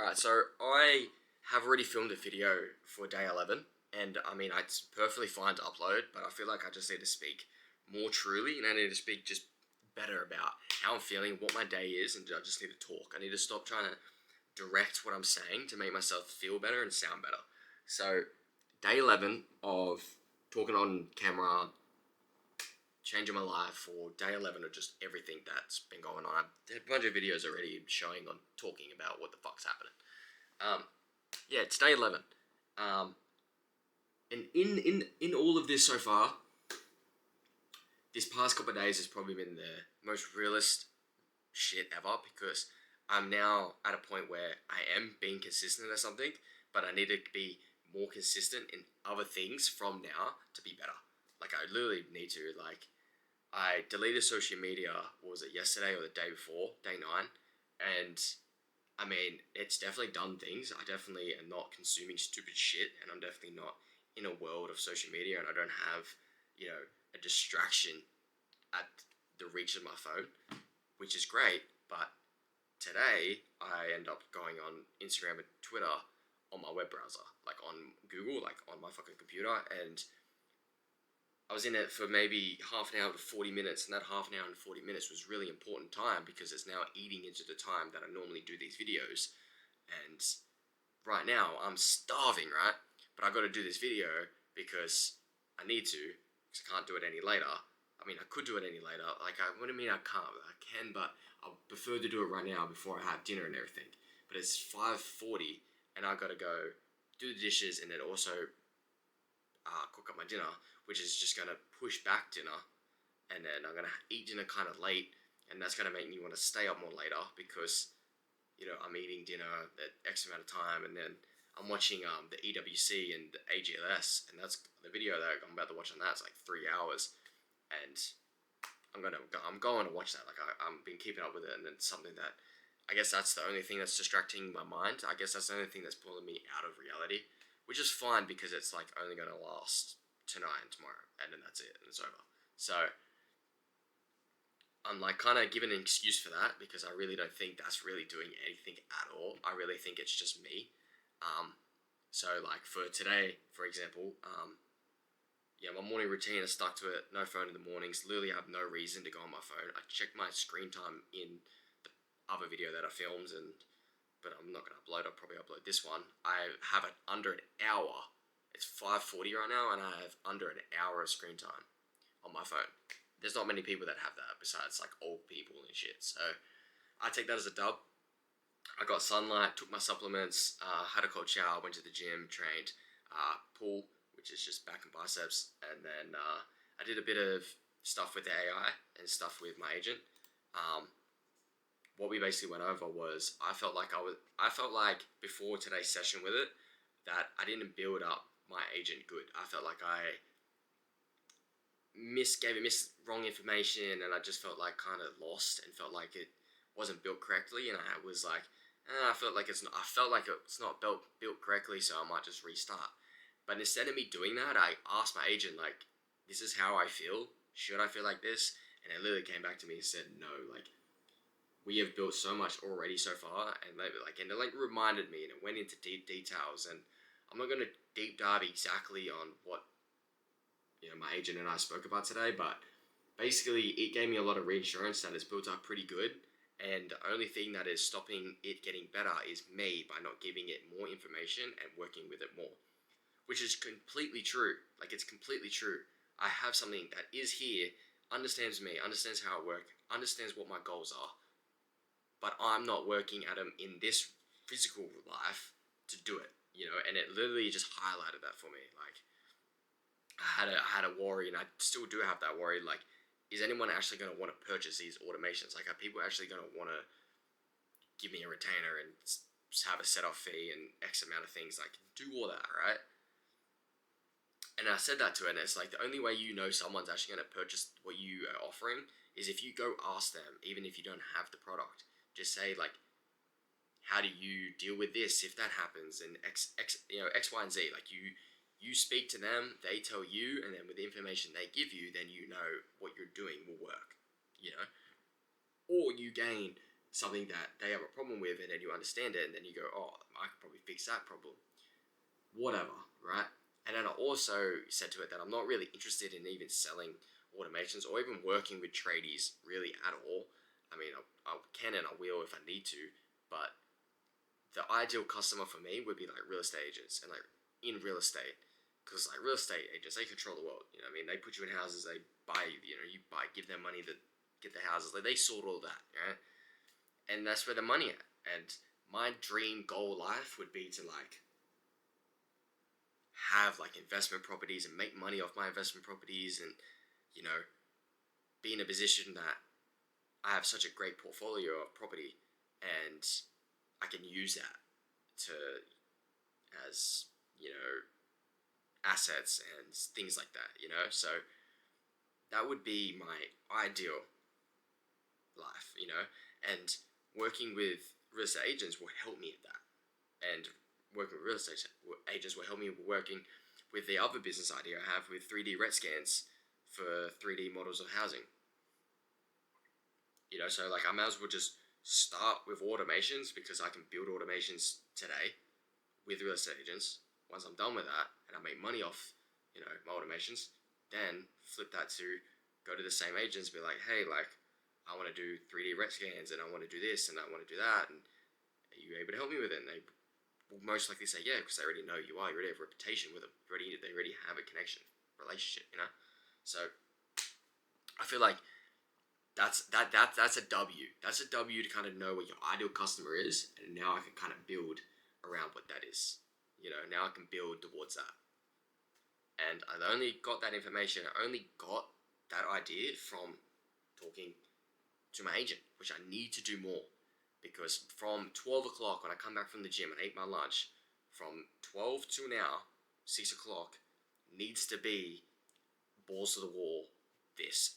Alright, so I have already filmed a video for day 11, and I mean, it's perfectly fine to upload, but I feel like I just need to speak more truly, and I need to speak just better about how I'm feeling, what my day is, and I just need to talk. I need to stop trying to direct what I'm saying to make myself feel better and sound better. So, day 11 of talking on camera, changing my life, or day 11 of just everything that's been going on. I've had a bunch of videos already showing on talking about what the fuck's happening. Yeah, it's day 11. And in all of this so far, this past couple of days has probably been the most realist shit ever, because I'm now at a point where I am being consistent at something, but I need to be more consistent in other things from now to be better. Like, I literally need to, I deleted social media, what was it, yesterday or the day before, day 9, and I mean, it's definitely done things. I definitely am not consuming stupid shit, and I'm definitely not in a world of social media, and I don't have, a distraction at the reach of my phone, which is great. But today, I end up going on Instagram and Twitter on my web browser, like on Google, like on my fucking computer, and I was in it for maybe half an hour to 40 minutes, and that half an hour and 40 minutes was really important time, because it's now eating into the time that I normally do these videos. And right now, I'm starving, right? But I got to do this video because I need to, because I can't do it any later. I mean, I could do it any later. What do you mean I can't? I can, but I prefer to do it right now before I have dinner and everything. But it's 5:40, and I got to go do the dishes and then also cook up my dinner, which is just going to push back dinner, and then I'm going to eat dinner kind of late, and that's going to make me want to stay up more later, because I'm eating dinner at X amount of time, and then I'm watching the EWC and the AGLS, and that's the video that I'm about to watch on that. It's like 3 hours, and I'm going to watch that. I've been keeping up with it, and it's something that I guess that's the only thing that's distracting my mind. I guess that's the only thing that's pulling me out of reality, which is fine, because it's like only going to last tonight and tomorrow, and then that's it, and it's over. So I'm like kind of giving an excuse for that, because I really don't think that's really doing anything at all. I really think it's just me. So like for today, for example, yeah, my morning routine, I stuck to it. No phone in the mornings. Literally, I have no reason to go on my phone. I check my screen time in the other video that I filmed, but I'm not gonna upload. I'll probably upload this one. I have it under an hour. It's 5:40 right now, and I have under an hour of screen time on my phone. There's not many people that have that, besides like old people and shit. So I take that as a dub. I got sunlight, took my supplements, had a cold shower, went to the gym, trained, pool, which is just back and biceps, and then I did a bit of stuff with the AI and stuff with my agent. What we basically went over was I felt like before today's session with it, that I didn't build up my agent good. I felt like I gave it wrong information, and I just felt like kind of lost, and felt like it wasn't built correctly, and I was like, I felt like it's not built correctly, so I might just restart. But instead of me doing that, I asked my agent, like, this is how I feel. Should I feel like this? And it literally came back to me and said, no, like, we have built so much already so far, and it reminded me, and it went into deep details, and I'm not gonna deep dive exactly on what my agent and I spoke about today, but basically it gave me a lot of reassurance that it's built up pretty good, and the only thing that is stopping it getting better is me, by not giving it more information and working with it more, which is completely true. Like, it's completely true. I have something that is here, understands me, understands how I work, understands what my goals are, but I'm not working at them in this physical life to do it, and it literally just highlighted that for me. Like, I had a worry, and I still do have that worry, like, is anyone actually going to want to purchase these automations? Like, are people actually going to want to give me a retainer and have a set-off fee and X amount of things, like, do all that, right? And I said that to her, and it's like, the only way someone's actually going to purchase what you are offering is if you go ask them, even if you don't have the product. Just say, like, how do you deal with this if that happens, and X, Y, and Z. Like, you speak to them, they tell you, and then with the information they give you, then what you're doing will work, Or you gain something that they have a problem with, and then you understand it, and then you go, oh, I could probably fix that problem. Whatever, right? And then I also said to it that I'm not really interested in even selling automations or even working with tradies really at all. I mean, I can and I will if I need to, but the ideal customer for me would be like real estate agents and like in real estate, because like real estate agents, they control the world. You know what I mean? They put you in houses, they buy you. You know, you buy, give them money to get the houses. Like they sort all that, right? And that's where the money at. And my dream goal life would be to like have like investment properties and make money off my investment properties, and you know, be in a position that I have such a great portfolio of property, and I can use that to as you know assets and things like that. You know, so that would be my ideal life. You know, and working with real estate agents will help me at that, and working with real estate agents will help me working with the other business idea I have with 3D RET scans for 3D models of housing. You know, so like I might as well just start with automations because I can build automations today with real estate agents. Once I'm done with that and I make money off, you know, my automations, then flip that to go to the same agents and be like, hey, like I want to do 3D RET scans and I want to do this and I want to do that, and are you able to help me with it? And they will most likely say yeah, because they already know you are. You already have a reputation with them. They already have a connection, relationship. You know, so I feel like that's a W. That's a W to kind of know what your ideal customer is, and now I can kind of build around what that is. You know, now I can build towards that. And I only got that information. I only got that idea from talking to my agent, which I need to do more, because from 12 o'clock when I come back from the gym and eat my lunch, from 12 to now, 6 o'clock, needs to be balls to the wall.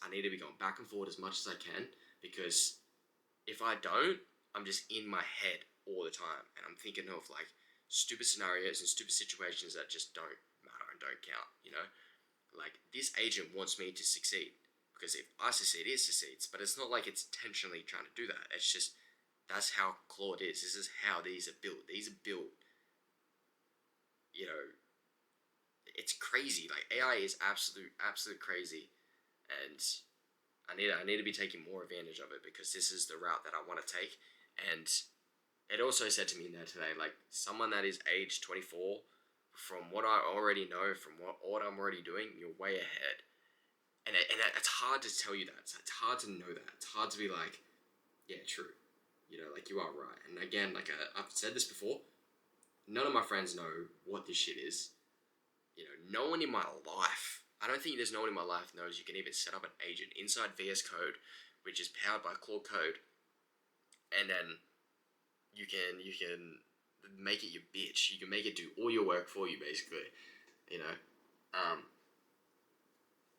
I need to be going back and forward as much as I can, because if I don't, I'm just in my head all the time and I'm thinking of like stupid scenarios and stupid situations that just don't matter and don't count, you know? Like this agent wants me to succeed, because if I succeed, it succeeds, but it's not like it's intentionally trying to do that. It's just, that's how Claude is. This is how these are built. These are built, you know, it's crazy. Like AI is absolute crazy. And I need to be taking more advantage of it, because this is the route that I want to take. And it also said to me there today, like someone that is age 24, from what I already know, from what I'm already doing, you're way ahead. And it's hard to tell you that. It's hard to know that. It's hard to be like, yeah, true. You know, like you are right. And again, like I've said this before, none of my friends know what this shit is. You know, no one in my life, I don't think there's no one in my life knows you can even set up an agent inside VS Code, which is powered by Claude Code, and then you can make it your bitch. You can make it do all your work for you, basically. You know,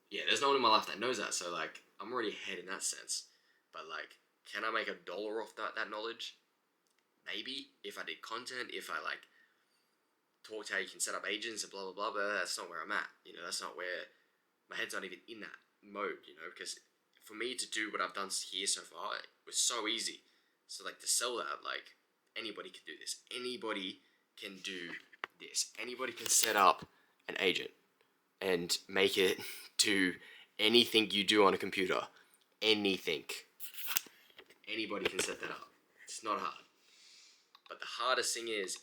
yeah. There's no one in my life that knows that, so like I'm already ahead in that sense. But like, can I make $1 off that knowledge? Maybe, if I did content, if I like talked how you can set up agents and blah blah blah, but that's not where I'm at. You know, that's not where my head's not even in that mode. You know, because for me to do what I've done here so far, it was so easy. So like to sell that, like anybody can do this. Anybody can do this. Anybody can set up an agent and make it do anything you do on a computer. Anything. Anybody can set that up. It's not hard. But the hardest thing is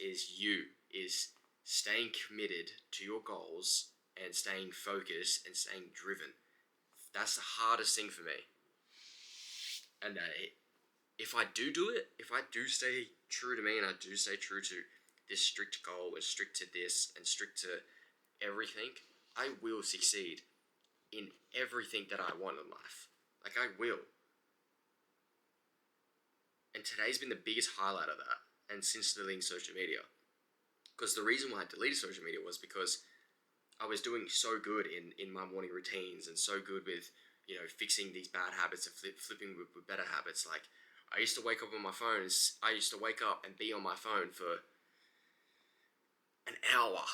staying committed to your goals and staying focused and staying driven. That's the hardest thing for me. And if I do it, if I do stay true to me and I do stay true to this strict goal and strict to this and strict to everything, I will succeed in everything that I want in life. Like I will. And today's been the biggest highlight of that, and since deleting social media. Because the reason why I deleted social media was because I was doing so good in my morning routines and so good with, you know, fixing these bad habits and flipping with better habits. Like, I used to wake up on my phone. I used to wake up and be on my phone for an hour,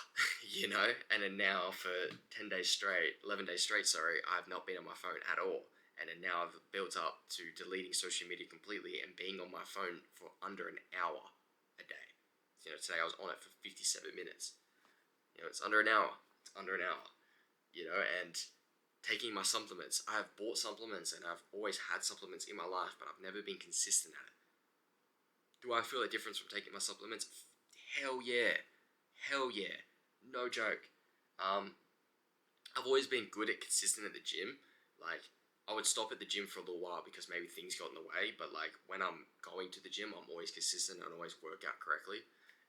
you know, and then now for 10 days straight, 11 days straight, sorry, I've not been on my phone at all. And then now I've built up to deleting social media completely and being on my phone for under an hour a day. Today I was on it for 57 minutes. It's under an hour. It's under an hour. And taking my supplements. I have bought supplements and I've always had supplements in my life, but I've never been consistent at it. Do I feel a difference from taking my supplements? Hell yeah. Hell yeah. No joke. I've always been good at consistent at the gym. Like, I would stop at the gym for a little while because maybe things got in the way, but like when I'm going to the gym, I'm always consistent and always work out correctly.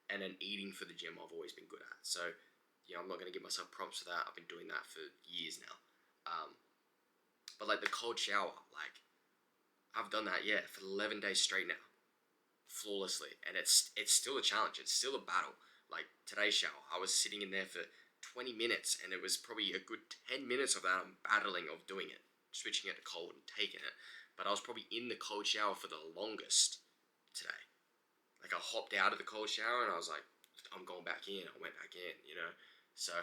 And then eating for the gym, I've always been good at. So, I'm not going to give myself props for that. I've been doing that for years now. But like the cold shower, like I've done that, for 11 days straight now, flawlessly. And it's still a challenge. It's still a battle. Like today's shower, I was sitting in there for 20 minutes and it was probably a good 10 minutes of that I'm battling of doing it, switching it to cold and taking it. But I was probably in the cold shower for the longest today. Like I hopped out of the cold shower and I was like, I'm going back in. I went back in, So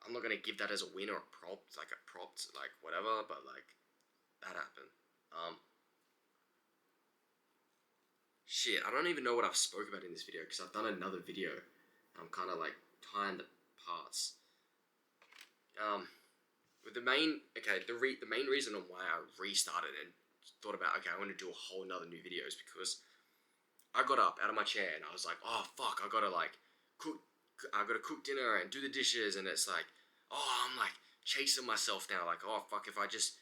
I'm not gonna give that as a win or a prop, like whatever. But like that happened. Shit, I don't even know what I've spoke about in this video because I've done another video. I'm kind of like tying the parts. With the main reason on why I restarted and thought about I want to do a whole nother new video is because I got up out of my chair and I was like, oh fuck, I gotta cook dinner and do the dishes, and it's like, I'm like chasing myself now, like, oh fuck, if I just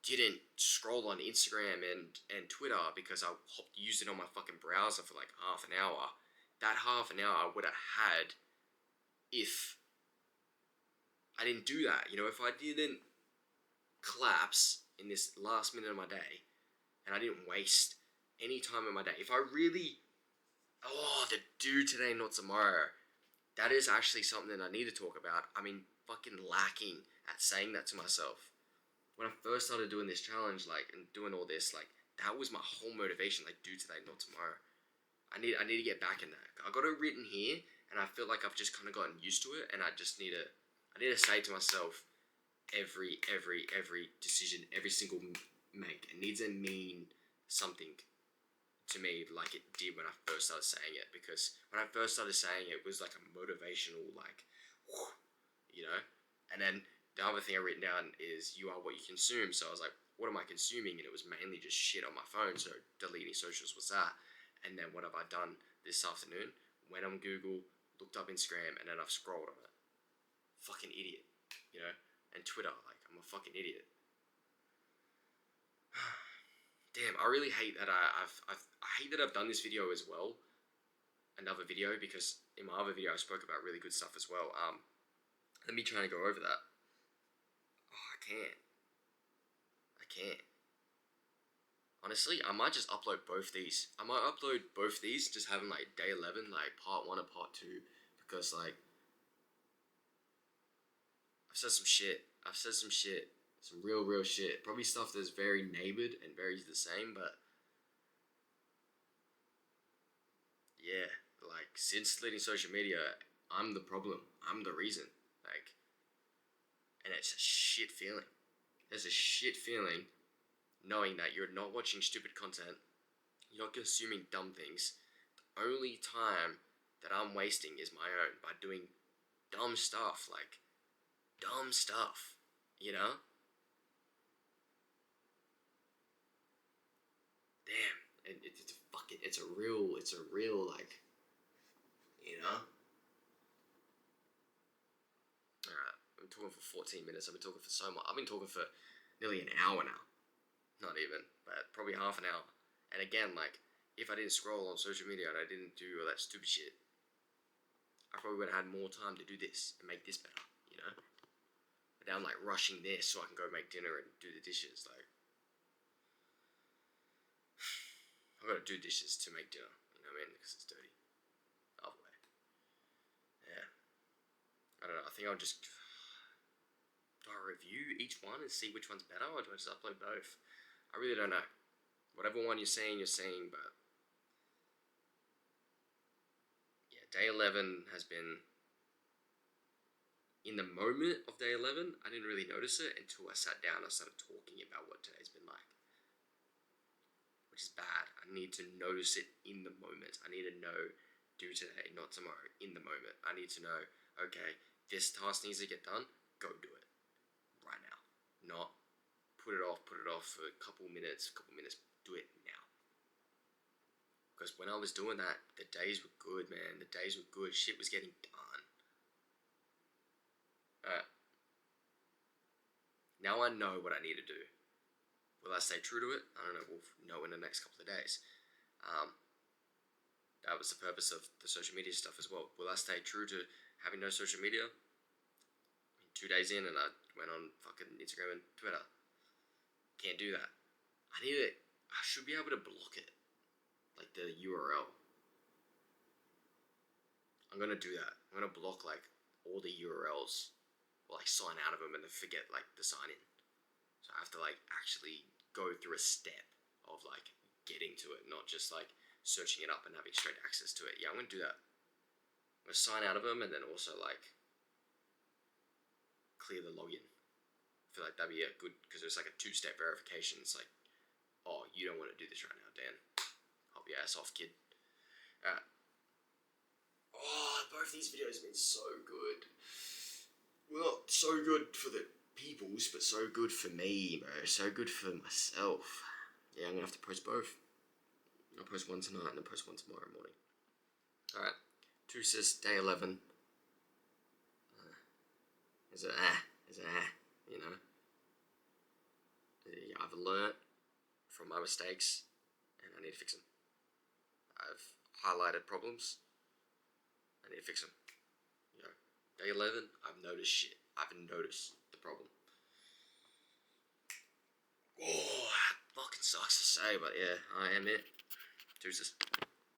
didn't scroll on Instagram and Twitter because I used it on my fucking browser for like half an hour, that half an hour I would have had if I didn't do that. If I didn't collapse in this last minute of my day and I didn't waste any time in my day, if I really, the do today, not tomorrow, that is actually something I need to talk about. I mean, fucking lacking at saying that to myself. When I first started doing this challenge, like, and doing all this, like, that was my whole motivation, like, do today, not tomorrow. I need to get back in that. I got it written here, and I feel like I've just kind of gotten used to it, and I need to say to myself, every decision, every single make, it needs to mean something to me like it did when I first started saying it. Because when I first started saying it, it was like a motivational, like, whew, and then the other thing I written down is you are what you consume. So I was like, what am I consuming? And it was mainly just shit on my phone. So deleting socials was that. And then what have I done this afternoon? Went on Google, looked up Instagram, and then I've scrolled on it. Fucking idiot, And Twitter, like, I'm a fucking idiot. Damn, I really hate that I hate that I've done this video as well. Another video, because in my other video I spoke about really good stuff as well. Let me try to go over that. I can't. Honestly, I might just upload both these. I might upload both these, just having like day 11, like part 1 and part 2, because like I've said some shit. Some real shit. Probably stuff that's very neighbored and very the same, but yeah, like since deleting social media, I'm the problem. I'm the reason. Like, and it's a shit feeling. There's a shit feeling knowing that you're not watching stupid content, you're not consuming dumb things. The only time that I'm wasting is my own by doing dumb stuff, like dumb stuff, Damn, it's a real like, Alright, I'm talking for 14 minutes. I've been talking for so much. I've been talking for nearly an hour now. Not even, but probably half an hour. And again, like, if I didn't scroll on social media and I didn't do all that stupid shit, I probably would have had more time to do this and make this better, But now I'm like rushing this so I can go make dinner and do the dishes. Like, I've got to do dishes to make dinner, you know what I mean? Because it's dirty. Other way. Yeah. I don't know. I think I'll just. Do I review each one and see which one's better, or do I just upload both? I really don't know. Whatever one you're saying, but yeah, day 11 has been in the moment of day 11, I didn't really notice it until I sat down and started talking about what today's been like. Which is bad. I need to notice it in the moment. I need to know, do today, not tomorrow, in the moment. I need to know, okay, this task needs to get done, go do it. Right now. Not put it off for a couple minutes, do it now. Because when I was doing that, the days were good, man. The days were good. Shit was getting done. Now I know what I need to do. Will I stay true to it? I don't know. We'll know in the next couple of days. That was the purpose of the social media stuff as well. Will I stay true to having no social media? 2 days in and I went on fucking Instagram and Twitter. Can't do that. I should be able to block it. Like the URL. I'm gonna do that. I'm gonna block like all the URLs. Or like sign out of them and then forget like the sign in. So I have to like actually go through a step of like getting to it, not just like searching it up and having straight access to it. Yeah, I'm gonna do that. I'm gonna sign out of them and then also like clear the login. I feel like that'd be good because it's like a 2-step verification. It's like, oh, you don't want to do this right now, Dan. Hop your ass off, kid. Oh, both these videos have been so good. Well, not so good for the peoples, but so good for me, bro. So good for myself. Yeah, I'm gonna have to post both. I'll post one tonight and then post one tomorrow morning. Alright. Tusis, day 11. Is it you know? Yeah, I've learnt from my mistakes and I need to fix them. I've highlighted problems. I need to fix them. You know, day 11, I've noticed shit. I've noticed the problem. Oh, that fucking sucks to say, but yeah, I am it. Deuces.